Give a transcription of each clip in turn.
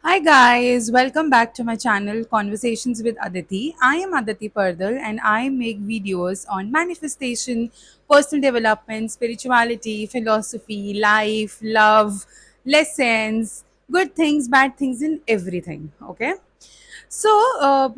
Hi guys, welcome back to my channel Conversations with Aditi. I am Aditi Pardal and I make videos on manifestation, personal development, spirituality, philosophy, life, love, lessons, good things, bad things, and everything. Okay. So,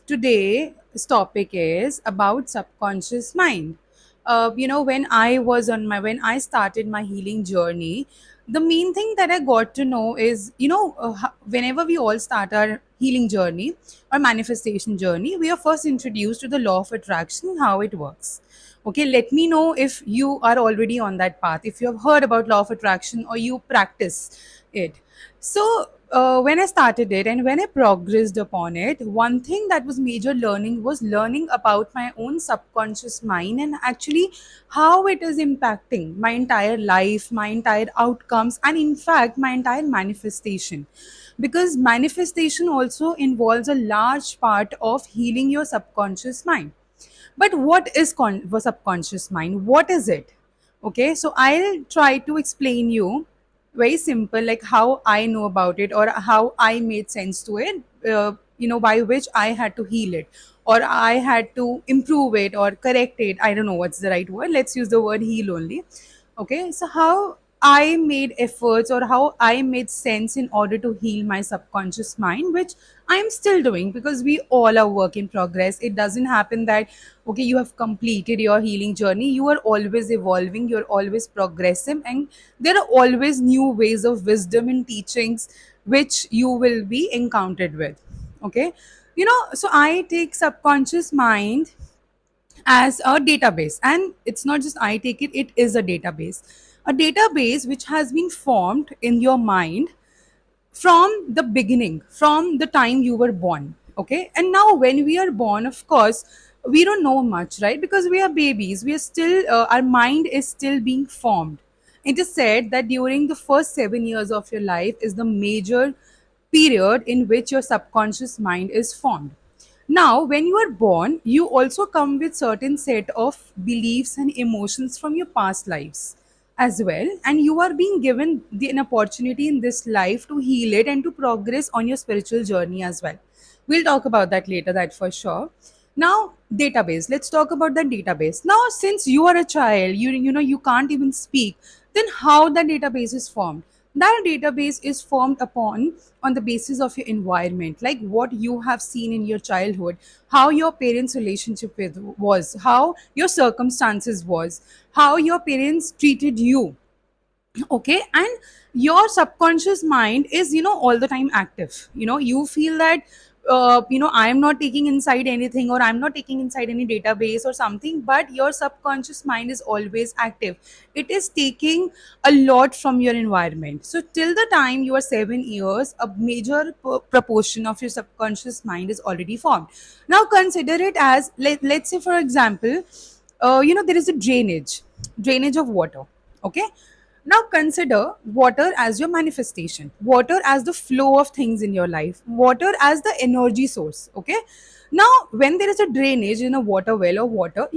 today's topic is about subconscious mind. When I started my healing journey, the main thing that I got to know is, whenever we all start our healing journey or manifestation journey, we are first introduced to the law of attraction and how it works. Okay, let me know if you are already on that path, if you have heard about law of attraction or you practice it. So when I started it and when I progressed upon it, one thing that was major learning was learning about my own subconscious mind and actually how it is impacting my entire life, my entire outcomes, and in fact, my entire manifestation. Because manifestation also involves a large part of healing your subconscious mind. But what is subconscious mind? What is it? Okay, so I'll try to explain you very simple, like how I know about it or how I made sense to it. By which I had to heal it or I had to improve it or correct it. I don't know what's the right word. Let's use the word heal only. Okay, so how I made efforts or how I made sense in order to heal my subconscious mind, which I'm still doing because we all are work in progress. It doesn't happen that, okay, you have completed your healing journey. You are always evolving, you're always progressive, and there are always new ways of wisdom and teachings which you will be encountered with. Okay, so I take subconscious mind as a database, and it's not just I take it, it is a database which has been formed in your mind from the beginning, from the time you were born. Okay, and now when we are born, of course, we don't know much, right? Because we are babies, we are still our mind is still being formed. It is said that during the first 7 years of your life is the major period in which your subconscious mind is formed. Now when you are born, you also come with certain set of beliefs and emotions from your past lives as well, and you are being given an opportunity in this life to heal it and to progress on your spiritual journey as well. We'll talk about that later, that for sure. Now, database, let's talk about the database. Now, since you are a child, you can't even speak, then how the database is formed? That database is formed upon on the basis of your environment, like what you have seen in your childhood, how your parents relationship with was, how your circumstances was, how your parents treated you. Okay, and your subconscious mind is all the time active. You feel that I am not taking inside anything or I'm not taking inside any database or something, but your subconscious mind is always active. It is taking a lot from your environment. So till the time you are 7 years, a major proportion of your subconscious mind is already formed. Now consider it as, let's say for example, there is a drainage of water. Okay, now consider water as your manifestation, water as the flow of things in your life, water as the energy source. Okay. Now, when there is a drainage in a water well or water,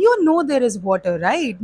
there is water, right?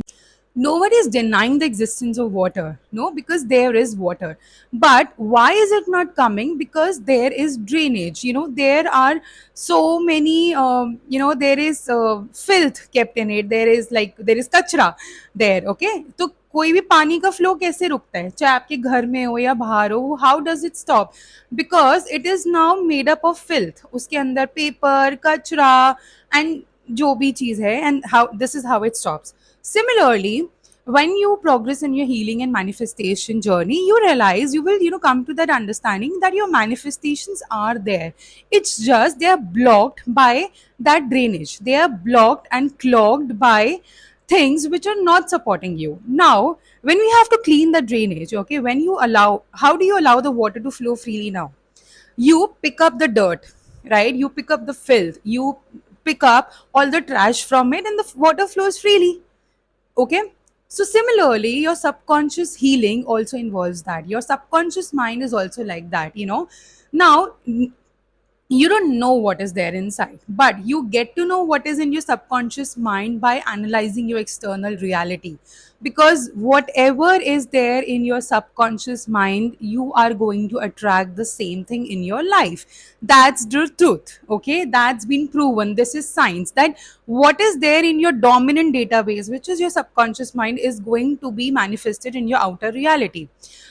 Nobody is denying the existence of water, no, because there is water. But why is it not coming? Because there is drainage. There are so many, there is filth kept in it. There is kachra there. Okay, तो कोई भी पानी का flow कैसे रुकता है, चाहे आपके घर में हो या बाहर हो? How does it stop? Because it is now made up of filth. उसके अंदर पेपर, कचरा एंड जो भी चीज है, and how this is how it stops. Similarly, when you progress in your healing and manifestation journey, you realize you will, come to that understanding that your manifestations are there. It's just they are blocked by that drainage. They are blocked and clogged by things which are not supporting you. Now, when we have to clean the drainage, okay, how do you allow the water to flow freely now? You pick up the dirt, right? You pick up the filth, you pick up all the trash from it, and the water flows freely. Okay, so similarly your subconscious healing also involves that. Your subconscious mind is also like that. Now you don't know what is there inside, but you get to know what is in your subconscious mind by analyzing your external reality, because whatever is there in your subconscious mind, you are going to attract the same thing in your life. That's the truth. Okay, that's been proven. This is science, that what is there in your dominant database, which is your subconscious mind, is going to be manifested in your outer reality.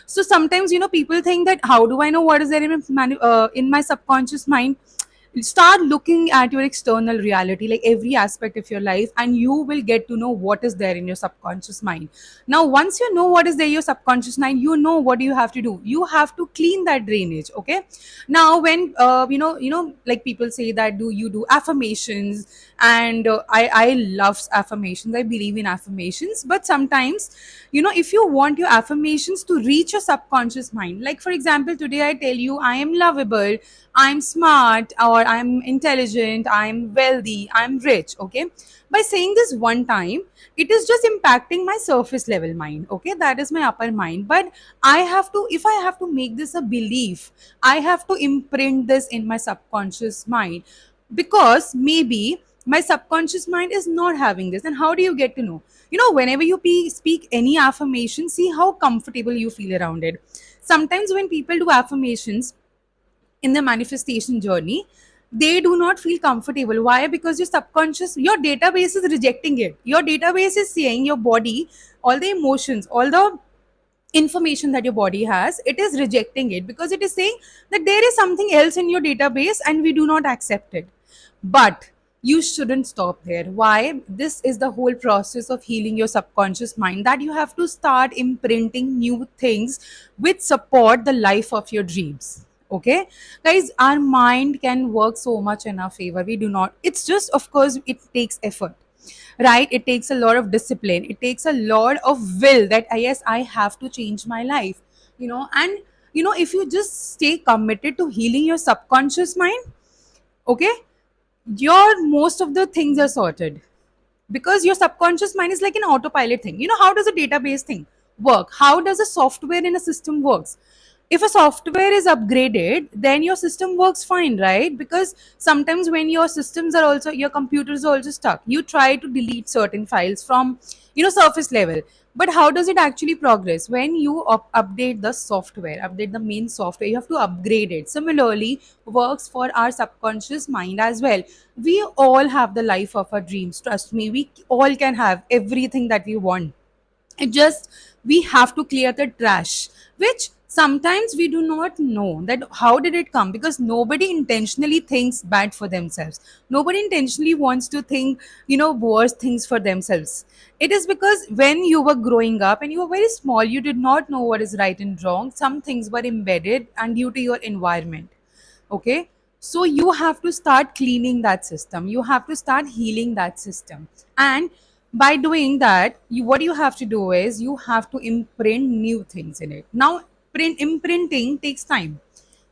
So sometimes, people think that how do I know what is there in my subconscious mind? Start looking at your external reality, like every aspect of your life, and you will get to know what is there in your subconscious mind. Now once you know what is there in your subconscious mind, you know what you have to do. You have to clean that drainage. Okay, now when like people say that do you do affirmations, and I love affirmations. I believe in affirmations, but sometimes, if you want your affirmations to reach your subconscious mind, like for example, today I tell you I am lovable, I'm smart, or I'm intelligent, I'm wealthy, I'm rich. Okay, by saying this one time, it is just impacting my surface level mind. Okay, that is my upper mind. But I have to, if I have to make this a belief, I have to imprint this in my subconscious mind, because maybe my subconscious mind is not having this. And how do you get to know? Whenever you speak any affirmation, see how comfortable you feel around it. Sometimes when people do affirmations in the manifestation journey, they do not feel comfortable. Why? Because your subconscious, your database is rejecting it. Your database is saying, your body, all the emotions, all the information that your body has, it is rejecting it, because it is saying that there is something else in your database and we do not accept it. But you shouldn't stop there. Why? This is the whole process of healing your subconscious mind, that you have to start imprinting new things which support the life of your dreams. Okay, guys, our mind can work so much in our favor. We do not, it's just, of course, it takes effort, right? It takes a lot of discipline, it takes a lot of will, that yes, I have to change my life. And if you just stay committed to healing your subconscious mind, okay, your most of the things are sorted, because your subconscious mind is like an autopilot thing. How does a database thing work? How does a software in a system works? If a software is upgraded, then your system works fine, right? Because sometimes when your systems are also, your computers are also stuck, you try to delete certain files from surface level, but how does it actually progress? When you update the software, update the main software, you have to upgrade it. Similarly works for our subconscious mind as well. We all have the life of our dreams, trust me. We all can have everything that we want. It just, we have to clear the trash, which sometimes we do not know that how did it come, because nobody intentionally thinks bad for themselves. Nobody intentionally wants to think worse things for themselves. It is because when you were growing up and you were very small, you did not know what is right and wrong. Some things were embedded and due to your environment. Okay, so you have to start cleaning that system, you have to start healing that system. And by doing that, what you have to do is you have to imprint new things in it. Now imprinting takes time.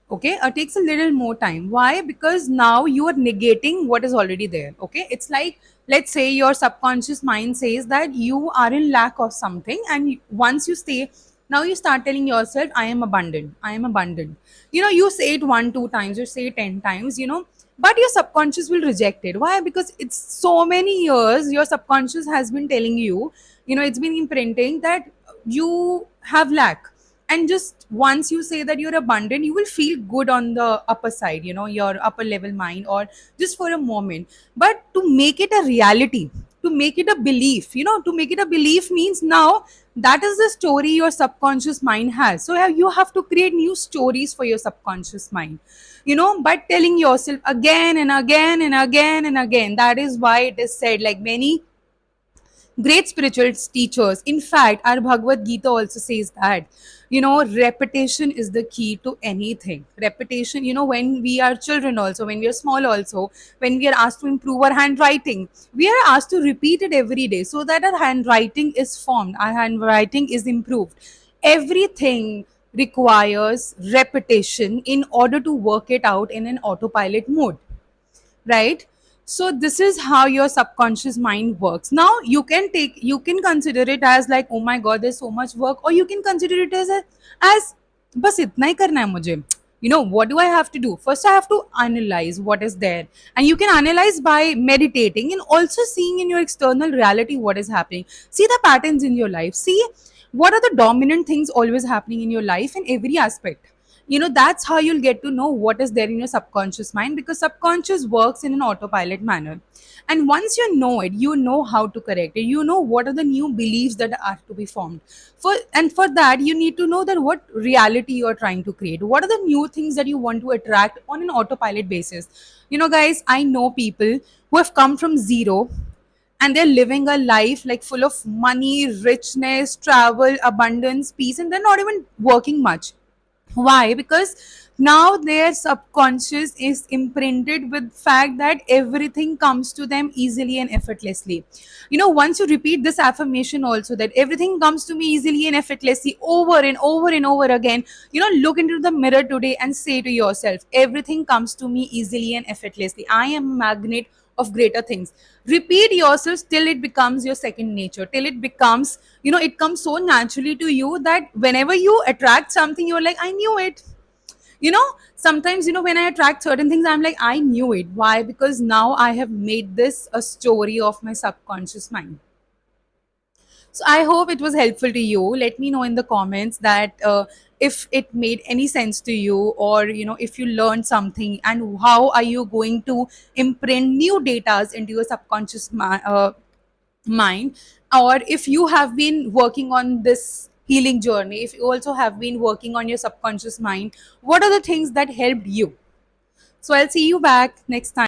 Okay, it takes a little more time. Why? Because now you are negating what is already there. Okay, it's like, let's say your subconscious mind says that you are in lack of something, and once you stay, now you start telling yourself, I am abundant, I am abundant. You say it one two times, you say it 10 times, but your subconscious will reject it. Why? Because it's so many years your subconscious has been telling you, it's been imprinting that you have lack. And just once you say that you're abundant, you will feel good on the upper side, your upper level mind, or just for a moment. But to make it a reality, to make it a belief, to make it a belief means now that is the story your subconscious mind has. So you have to create new stories for your subconscious mind, by telling yourself again and again and again and again. That is why it is said, like many great spiritual teachers. In fact, our Bhagavad Gita also says that, repetition is the key to anything. Repetition, when we are children, also, when we are small, also, when we are asked to improve our handwriting, we are asked to repeat it every day so that our handwriting is formed, our handwriting is improved. Everything requires repetition in order to work it out in an autopilot mode, right? So this is how your subconscious mind works. Now you can consider it as like, oh my god, there's so much work, or you can consider it as बस इतना ही करना है मुझे, what do I have to do? First, I have to analyze what is there. And you can analyze by meditating and also seeing in your external reality what is happening. See the patterns in your life. See what are the dominant things always happening in your life in every aspect. That's how you'll get to know what is there in your subconscious mind, because subconscious works in an autopilot manner. And once you know it, you know how to correct it. You know what are the new beliefs that are to be formed. For that, you need to know that what reality you are trying to create. What are the new things that you want to attract on an autopilot basis? Guys, I know people who have come from zero, and they're living a life like full of money, richness, travel, abundance, peace, and they're not even working much. Why? Because now their subconscious is imprinted with fact that everything comes to them easily and effortlessly. Once you repeat this affirmation also, that everything comes to me easily and effortlessly, over and over and over again, look into the mirror today and say to yourself, everything comes to me easily and effortlessly. I am a magnet of greater things. Repeat yourself till it becomes your second nature, till it becomes, it comes so naturally to you that whenever you attract something, you're like, I knew it. Sometimes, when I attract certain things, I'm like, I knew it. Why? Because now I have made this a story of my subconscious mind. So I hope it was helpful to you. Let me know in the comments that if it made any sense to you, or if you learned something, and how are you going to imprint new datas into your subconscious mind. Or if you have been working on this healing journey, if you also have been working on your subconscious mind, what are the things that helped you? So I'll see you back next time.